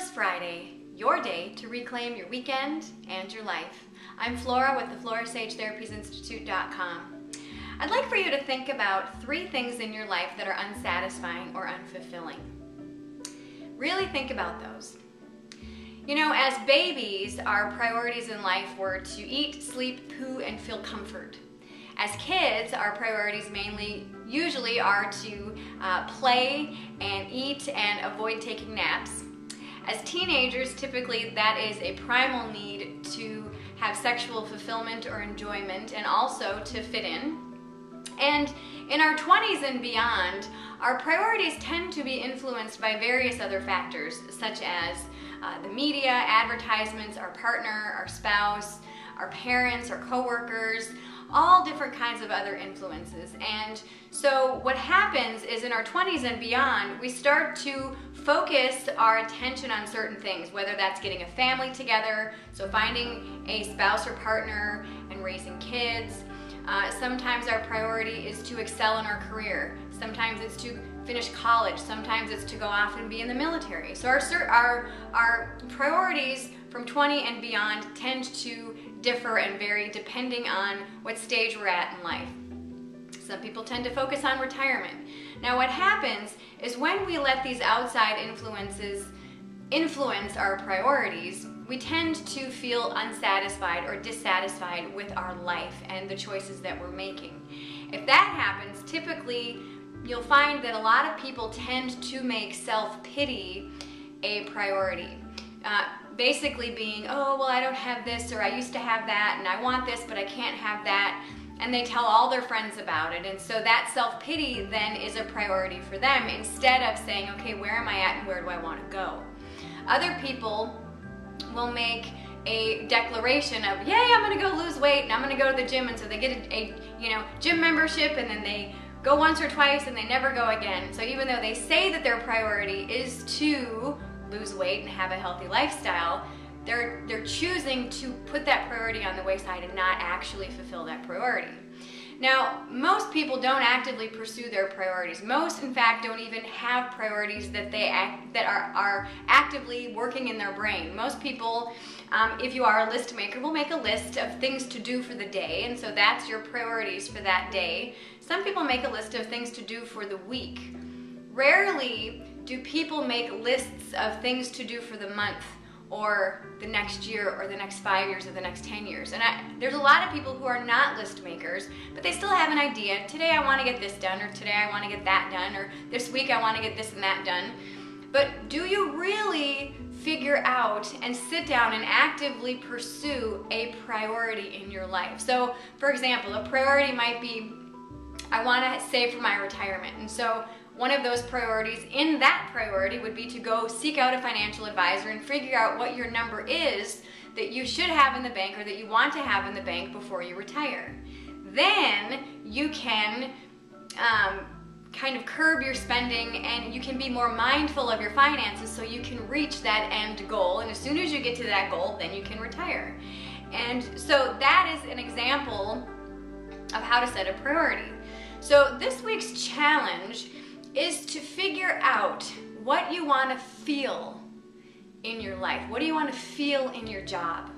Fabulous Friday, your day to reclaim your weekend and your life. I'm Flora with the FloraSageTherapiesInstitute.com. I'd like for you to think about 3 things in your life that are unsatisfying or unfulfilling. Really think about those. You know, as babies, our priorities in life were to eat, sleep, poo, and feel comfort. As kids, our priorities usually are to play and eat and avoid taking naps. As teenagers, typically that is a primal need to have sexual fulfillment or enjoyment and also to fit in. And in our 20s and beyond, our priorities tend to be influenced by various other factors, such as the media, advertisements, our partner, our spouse, our parents, our coworkers, all different kinds of other influences. And so what happens is in our 20s and beyond, we start to focus our attention on certain things, whether that's getting a family together, so finding a spouse or partner and raising kids. Sometimes our priority is to excel in our career. Sometimes it's to finish college. Sometimes it's to go off and be in the military. So our priorities from 20 and beyond tend to differ and vary depending on what stage we're at in life. Some people tend to focus on retirement. Now what happens is when we let these outside influences influence our priorities, we tend to feel unsatisfied or dissatisfied with our life and the choices that we're making. If that happens, typically you'll find that a lot of people tend to make self-pity a priority. Basically being, oh, well, I don't have this, or I used to have that, and I want this, but I can't have that. And they tell all their friends about it. And so that self-pity then is a priority for them instead of saying, okay, where am I at and where do I want to go? Other people will make a declaration of, yay, I'm going to go lose weight and I'm going to go to the gym. And so they get a gym membership, and then they go once or twice and they never go again. So even though they say that their priority is to lose weight and have a healthy lifestyle, they're choosing to put that priority on the wayside and not actually fulfill that priority. Now, most people don't actively pursue their priorities. Most, in fact, don't even have priorities that are actively working in their brain. Most people, if you are a list maker, will make a list of things to do for the day, and so that's your priorities for that day. Some people make a list of things to do for the week. Rarely do people make lists of things to do for the month or the next year or the next 5 years or the next 10 years. And there's a lot of people who are not list makers, but they still have an idea. Today I want to get this done, or today I want to get that done, or this week I want to get this and that done. But do you really figure out and sit down and actively pursue a priority in your life? So, for example, a priority might be, I want to save for my retirement. And so one of those priorities in that priority would be to go seek out a financial advisor and figure out what your number is that you should have in the bank or that you want to have in the bank before you retire. Then you can kind of curb your spending, and you can be more mindful of your finances so you can reach that end goal. And as soon as you get to that goal, then you can retire. And so that is an example of how to set a priority. So this week's challenge is to figure out what you want to feel in your life. What do you want to feel in your job?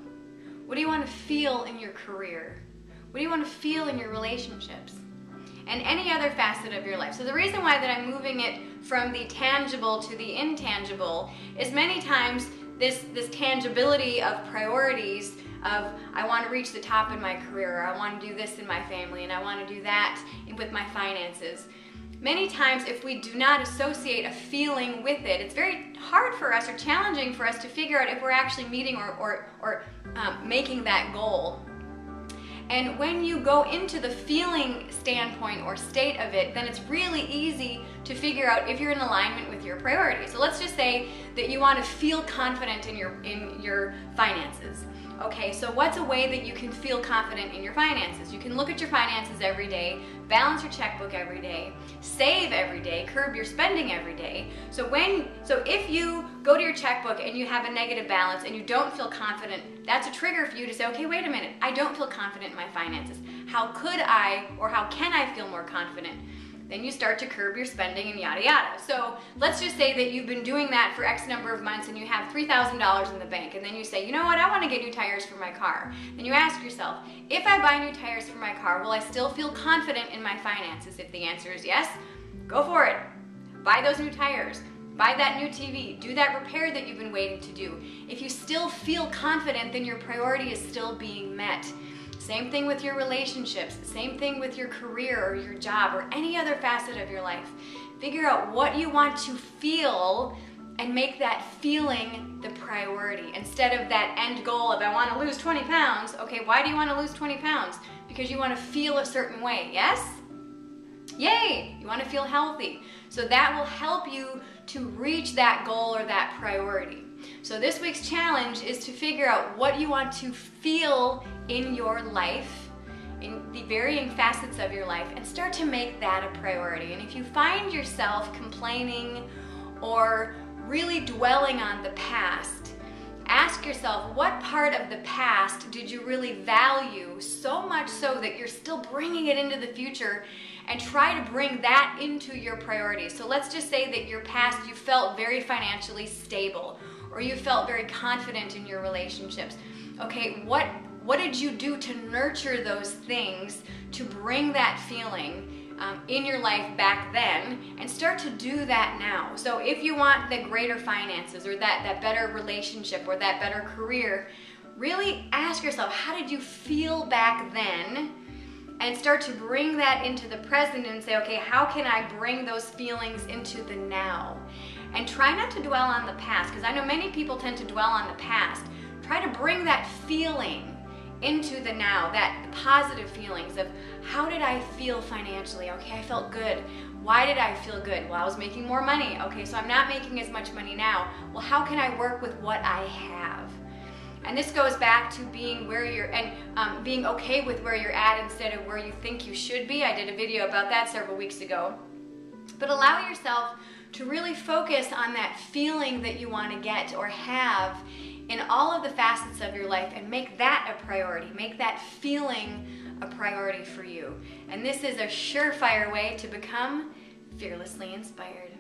What do you want to feel in your career? What do you want to feel in your relationships? And any other facet of your life. So the reason why that I'm moving it from the tangible to the intangible is many times this tangibility of priorities of, I want to reach the top in my career, or I want to do this in my family, and I want to do that with my finances. Many times, if we do not associate a feeling with it, it's very hard for us or challenging for us to figure out if we're actually meeting or making that goal. And when you go into the feeling standpoint or state of it, then it's really easy to figure out if you're in alignment with your priorities. So let's just say that you want to feel confident in your finances. Okay, so what's a way that you can feel confident in your finances? You can look at your finances every day, balance your checkbook every day, save every day, curb your spending every day. So if you go to your checkbook and you have a negative balance and you don't feel confident, that's a trigger for you to say, okay, wait a minute, I don't feel confident in my finances. How could I, or how can I feel more confident? then you start to curb your spending and yada yada. So let's just say that you've been doing that for X number of months and you have $3,000 in the bank, and then you say, you know what, I want to get new tires for my car. Then you ask yourself, if I buy new tires for my car, will I still feel confident in my finances? If the answer is yes, go for it. Buy those new tires. Buy that new TV. Do that repair that you've been waiting to do. If you still feel confident, then your priority is still being met. Same thing with your relationships, same thing with your career or your job or any other facet of your life. Figure out what you want to feel and make that feeling the priority instead of that end goal of I want to lose 20 pounds. Okay, why do you want to lose 20 pounds? Because you want to feel a certain way, yes? Yay! You want to feel healthy. So that will help you to reach that goal or that priority. So this week's challenge is to figure out what you want to feel in your life, in the varying facets of your life, and start to make that a priority. And if you find yourself complaining or really dwelling on the past, ask yourself, what part of the past did you really value so much so that you're still bringing it into the future, and try to bring that into your priorities. So let's just say that your past, you felt very financially stable, or you felt very confident in your relationships. Okay, what did you do to nurture those things to bring that feeling in your life back then, and start to do that now. So if you want the greater finances or that better relationship or that better career, really ask yourself, how did you feel back then? And start to bring that into the present and say, okay, how can I bring those feelings into the now? And try not to dwell on the past, because I know many people tend to dwell on the past. Try to bring that feeling into the now, that positive feelings of how did I feel financially? Okay, I felt good. Why did I feel good? Well, I was making more money. Okay, so I'm not making as much money now. Well, how can I work with what I have? And this goes back to being where you're, and being okay with where you're at instead of where you think you should be. I did a video about that several weeks ago. But allow yourself to really focus on that feeling that you want to get or have in all of the facets of your life, and make that a priority. Make that feeling a priority for you. And this is a surefire way to become fearlessly inspired.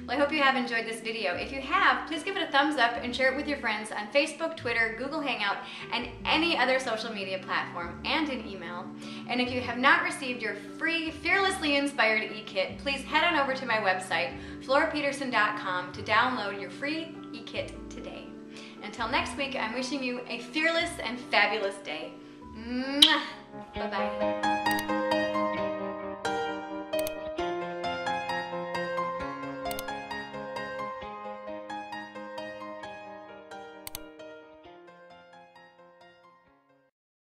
Well, I hope you have enjoyed this video. If you have, please give it a thumbs up and share it with your friends on Facebook, Twitter, Google Hangout, and any other social media platform, and in email. And if you have not received your free Fearlessly Inspired e-kit, please head on over to my website, florapeterson.com, to download your free e-kit today. Until next week, I'm wishing you a fearless and fabulous day. Mwah! Bye-bye.